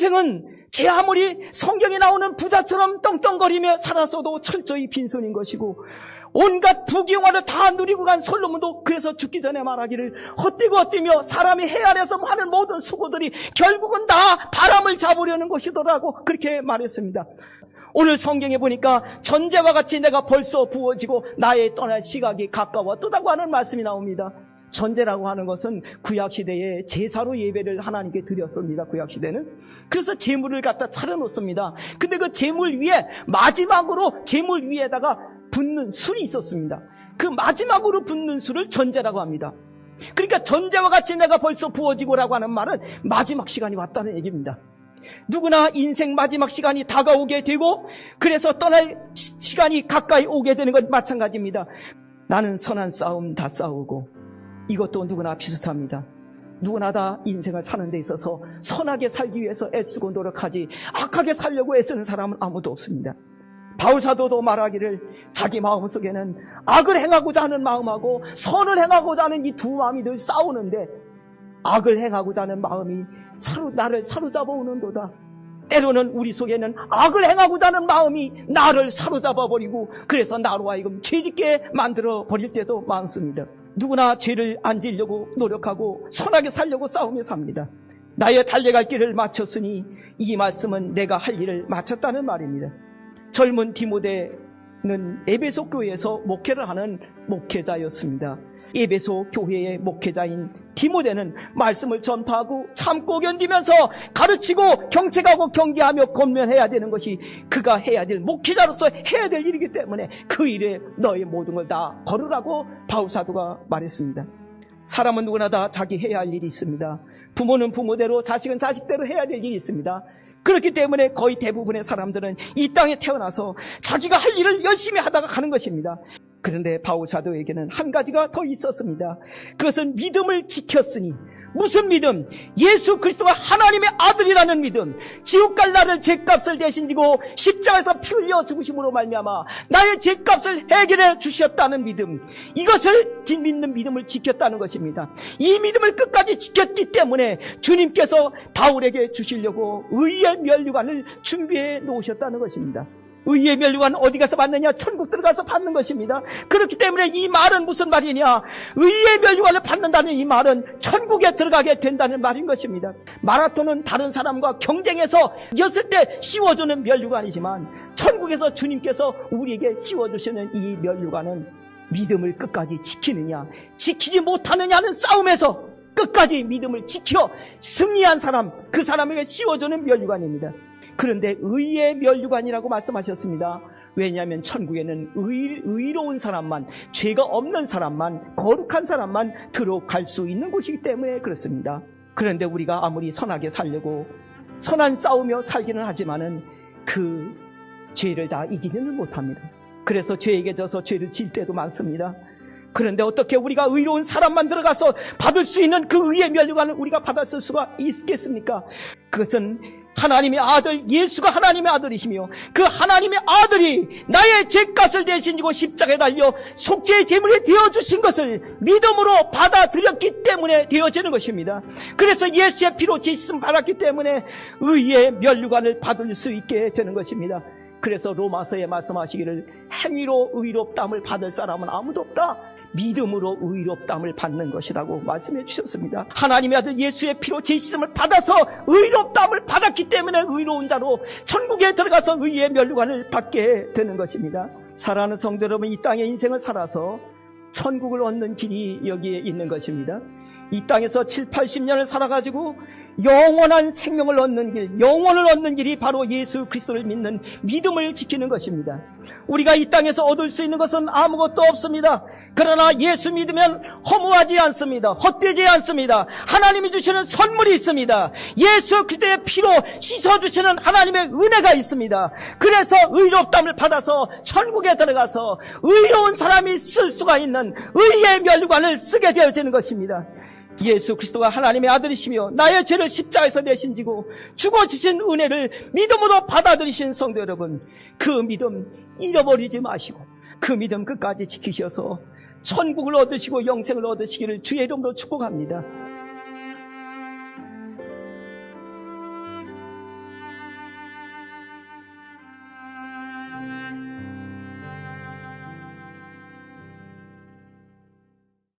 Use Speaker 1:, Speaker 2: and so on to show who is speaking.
Speaker 1: 인생은 제 아무리 성경에 나오는 부자처럼 떵떵거리며 살았어도 철저히 빈손인 것이고, 온갖 부귀영화를 다 누리고 간 솔로몬도 그래서 죽기 전에 말하기를 헛되고 헛되며 사람이 해 아래서 하는 모든 수고들이 결국은 다 바람을 잡으려는 것이더라고 그렇게 말했습니다. 오늘 성경에 보니까 전제와 같이 내가 벌써 부어지고 나의 떠날 시각이 가까웠다고 하는 말씀이 나옵니다. 전제라고 하는 것은 구약시대에 제사로 예배를 하나님께 드렸습니다. 구약시대는. 그래서 제물을 갖다 차려놓습니다. 근데 그 제물 위에 마지막으로 제물 위에다가 붓는 술이 있었습니다. 그 마지막으로 붓는 술을 전제라고 합니다. 그러니까 전제와 같이 내가 벌써 부어지고라고 하는 말은 마지막 시간이 왔다는 얘기입니다. 누구나 인생 마지막 시간이 다가오게 되고 그래서 떠날 시간이 가까이 오게 되는 건 마찬가지입니다. 나는 선한 싸움 다 싸우고, 이것도 누구나 비슷합니다. 누구나 다 인생을 사는 데 있어서 선하게 살기 위해서 애쓰고 노력하지 악하게 살려고 애쓰는 사람은 아무도 없습니다. 바울사도도 말하기를 자기 마음속에는 악을 행하고자 하는 마음하고 선을 행하고자 하는 이 두 마음이 늘 싸우는데, 악을 행하고자 하는 마음이 나를 사로잡아 오는도다. 때로는 우리 속에는 악을 행하고자 하는 마음이 나를 사로잡아 버리고 그래서 나로 하여금 죄짓게 만들어 버릴 때도 많습니다. 누구나 죄를 안 지려고 노력하고 선하게 살려고 싸우며 삽니다. 나의 달려갈 길을 마쳤으니 이 말씀은 내가 할 일을 마쳤다는 말입니다. 젊은 디모데는 에베소 교회에서 목회를 하는 목회자였습니다. 에베소 교회의 목회자인 디모데는 말씀을 전파하고 참고 견디면서 가르치고 경책하고 경계하며 권면해야 되는 것이 그가 해야 될, 목회자로서 해야 될 일이기 때문에 그 일에 너의 모든 걸 다 걸으라고 바울사도가 말했습니다. 사람은 누구나 다 자기 해야 할 일이 있습니다. 부모는 부모대로, 자식은 자식대로 해야 될 일이 있습니다. 그렇기 때문에 거의 대부분의 사람들은 이 땅에 태어나서 자기가 할 일을 열심히 하다가 가는 것입니다. 그런데 바울사도에게는 한 가지가 더 있었습니다. 그것은 믿음을 지켰으니, 무슨 믿음? 예수 그리스도가 하나님의 아들이라는 믿음, 지옥 갈 나를 죄값을 대신 지고 십자가에서 피 흘려 죽으심으로 말미암아 나의 죄값을 해결해 주셨다는 믿음, 이것을 믿는 믿음을 지켰다는 것입니다. 이 믿음을 끝까지 지켰기 때문에 주님께서 바울에게 주시려고 의의 면류관을 준비해 놓으셨다는 것입니다. 의의 면류관 어디 가서 받느냐? 천국 들어가서 받는 것입니다. 그렇기 때문에 이 말은 무슨 말이냐? 의의 면류관을 받는다는 이 말은 천국에 들어가게 된다는 말인 것입니다. 마라톤은 다른 사람과 경쟁해서 이겼을 때 씌워주는 면류관이지만 천국에서 주님께서 우리에게 씌워주시는 이 면류관은 믿음을 끝까지 지키느냐 지키지 못하느냐는 싸움에서 끝까지 믿음을 지켜 승리한 사람, 그 사람에게 씌워주는 면류관입니다. 그런데 의의 면류관이라고 말씀하셨습니다. 왜냐하면 천국에는 의로운 사람만, 죄가 없는 사람만, 거룩한 사람만 들어갈 수 있는 곳이기 때문에 그렇습니다. 그런데 우리가 아무리 선하게 살려고 선한 싸우며 살기는 하지만은 그 죄를 다 이기지는 못합니다. 그래서 죄에게 져서 죄를 질 때도 많습니다. 그런데 어떻게 우리가 의로운 사람만 들어가서 받을 수 있는 그 의의 면류관을 우리가 받았을 수가 있겠습니까? 그것은 하나님의 아들, 예수가 하나님의 아들이시며 그 하나님의 아들이 나의 죄값을 대신 지고 십자가에 달려 속죄의 제물이 되어주신 것을 믿음으로 받아들였기 때문에 되어지는 것입니다. 그래서 예수의 피로 씻음 받았기 때문에 의의 면류관을 받을 수 있게 되는 것입니다. 그래서 로마서에 말씀하시기를 행위로 의롭다함을 받을 사람은 아무도 없다. 믿음으로 의롭다함을 받는 것이라고 말씀해 주셨습니다. 하나님의 아들 예수의 피로 씻음을 받아서 의롭다함을 받았기 때문에 의로운 자로 천국에 들어가서 의의 면류관을 받게 되는 것입니다. 사랑하는 성도 여러분, 이 땅의 인생을 살아서 천국을 얻는 길이 여기에 있는 것입니다. 이 땅에서 7, 80년을 살아가지고 영원한 생명을 얻는 길, 영원을 얻는 길이 바로 예수 그리스도를 믿는 믿음을 지키는 것입니다. 우리가 이 땅에서 얻을 수 있는 것은 아무것도 없습니다. 그러나 예수 믿으면 허무하지 않습니다. 헛되지 않습니다. 하나님이 주시는 선물이 있습니다. 예수 그리스도의 피로 씻어주시는 하나님의 은혜가 있습니다. 그래서 의롭다함을 받아서 천국에 들어가서 의로운 사람이 쓸 수가 있는 의의 면류관을 쓰게 되어지는 것입니다. 예수 그리스도가 하나님의 아들이시며 나의 죄를 십자가에서 대신 지고 죽어지신 은혜를 믿음으로 받아들이신 성도 여러분, 그 믿음 잃어버리지 마시고 그 믿음 끝까지 지키셔서 천국을 얻으시고 영생을 얻으시기를 주의 이름으로 축복합니다.